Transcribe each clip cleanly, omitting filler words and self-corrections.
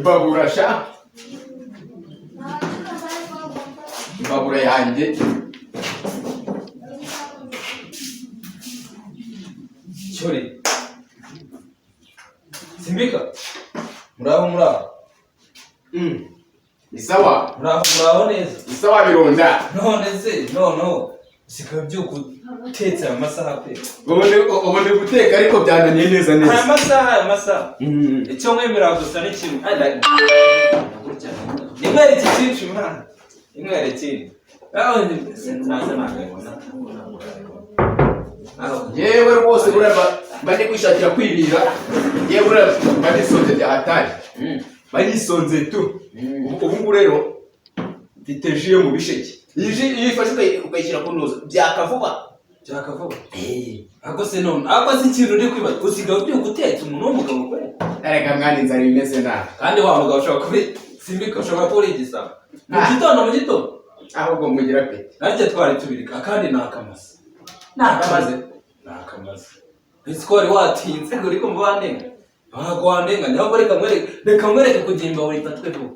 Babura sha. Babura yanjye. Cyore. Simbika. Muraho. Isawa. Muraho neza. Isawa bironda. None se, no. Sikabyuko utetse amasaha pe. Ubone guteka ariko byananiye neza. Aya masaha. Icyo mwemera gusa ni kimwe. Nimwere cyinshi mwana. Nimwere cyinshi. Aho ni naza nakabona. Yewe rwose buraba bari kwishakira kwibira. Yewe buraba bari sonze bya hatari. Bari sonze tu. Ubu rero ditejiye mu bisheke. Iyi ifashe ukayishyira ku ntuza byakavuba. Ako se none, ako se ikintu uri kwibaza usigaye ugiye gutetse umuntu w'umugabo kwe. Erega mwani inzara imeze nabi. Kandi wa mugabo ushobora kubi Simbika ushobora kuba igisabo. Mu gitondo. Ahubwo mugira pe. Naryo twari tubirika kandi nakamase. Nakamaze. Isikori watinze uri kumva wandenga. Ntago wandenga ntabwo reka mwereke kugimba buri tatwe vuba.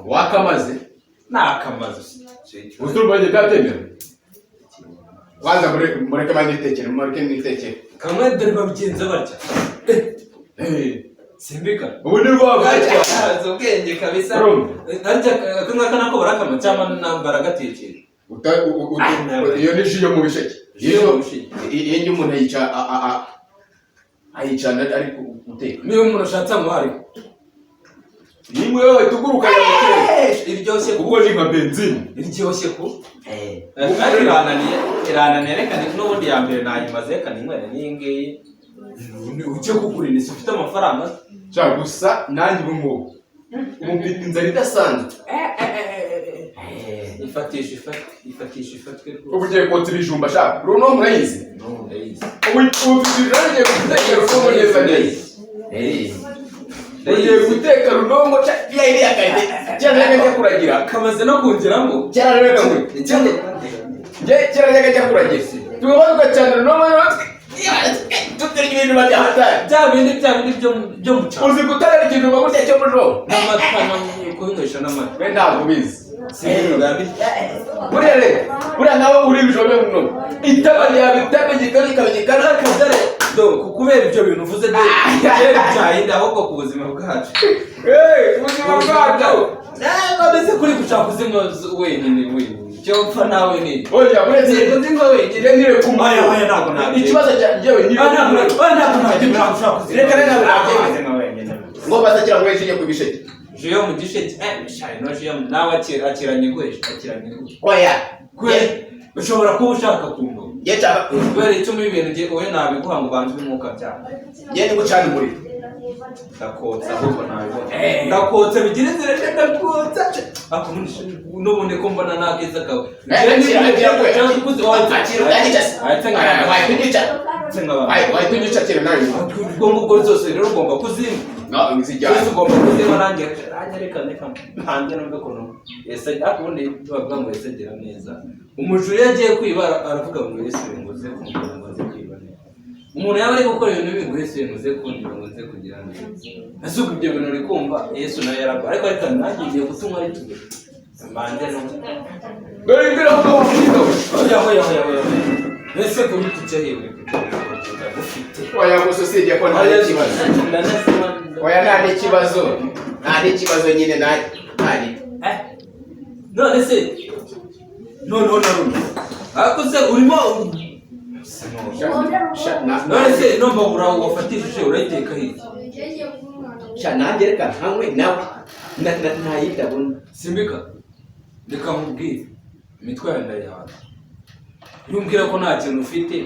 Wakamaze? Nakamaze. Usurubanye datemera. Waza mureke nitekere. Kamwe dore babigenza batya. Simbika. Ubu ni rwagacya. Azo ubwenge kabisa. Naryo kana ko barakama cyangwa nambara gatekere. Iyo ni jiyo mu bisheke. Iyo ndi umuntu ayicana ari guteka. Niyo umuntu ashatse amuhari. Nimwe wewe tuguruka yawe. Iryoshye kuko ni nka benzine. Iryoshye ko. Irananiye reka n'ubundi ya mbere nayimaze reka ninywere n'ingiyi. Ucye kugurira isi ufite amafaranga. Cya gusa nanjye ubungubu. Umupita inzara idasanzwe. Ifatisha ubu ugiye kotsa ibijumba shaka runo murayizi ubu tugiye guteka runo neza ugiye guteka runo ngo ya iri yakande cyane njya kuragira kamaze no kungeramo cyane reka ngo cyane njya kuragira tugomba tugacana runo tutari ibintu badahata bya bindi byo mu cyaro uzi gutara ikintu bagutya cyo mujo n'amata kubinywesha n'amata we ntabwo bizi Buriya nawe uri bijome muno itaba gikari akadare kubera ibyo bintu uvuze byahinde ahubwo ku buzima bwacu ubuzima bwacu mbese kuri gushaka uzimwa wenyine cyo mpfa nawe ni oya buretse uzimwa wenyine nire kumaya ntabwo ntabwo ikibazo cyawe ni ntabwo gushaka uzimwa reka wenyine ngo bazakira ngo yishinye ku bisheke Jiyo mu gisheke shayi no jiyo nawe akiranye gweje oya kwe ushobora kuba ushaka kumva yeta kubera icyo muri bintu ngiye oye nabiguha ngo banze umwuka cyane ye ni gucana muri ndakotsa ahubwo nabibona ndakotsa bigira inzira ndakotsa akunisha n'ubundi ko mbona nakeza kawe wayitunyuca kera nawe ubwo zose rero ugomba kuzima ugomba kuzima nanjye reka ntange numve ukuntu ubundi bavuga ngo Yesu agira neza umujura iyo agiye kwiba aravuga ngo Yesu binguze kugira ngo aze kwiba neza umuntu yaba ari gukora ibintu bingu Yesu binguze kugira ngo aze kugira neza asuka ibyo bintu uri kumva Yesu nawe yaragwa ariko reka nanjye ngiye gutumwa ari tuge manje no dore imbere aho oya ese kuri tujya hewe oya gusa sijya ko nta kibazo oya nta kibazo nyine ntari none se none akuze urimo none se no mbabura wafatishije urayiteka hirya nanjye reka hamwe nawe ntayidabona Simbika reka mubwire imitwe yawe ndayihaga yumbwira ko nta kintu ufite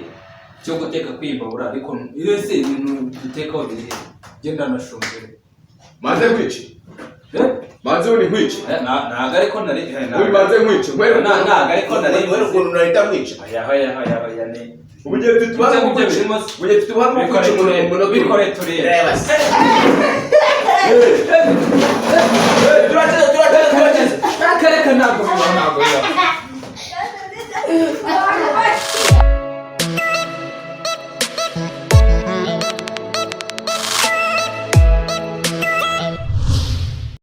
cyo guteka kwimbabura ariko iyo se ibintu dutekaho biri he genda nashongere maze kwica maze uri kwica ntago ariko nari uri maze kwica ntago ariko nari wera ukuntu narita kwica aya ne ubugiye tutubaza mu kwica ubugiye tutubaza mu kwica umuntu bikore tureba turaceze akareka ntabwo biba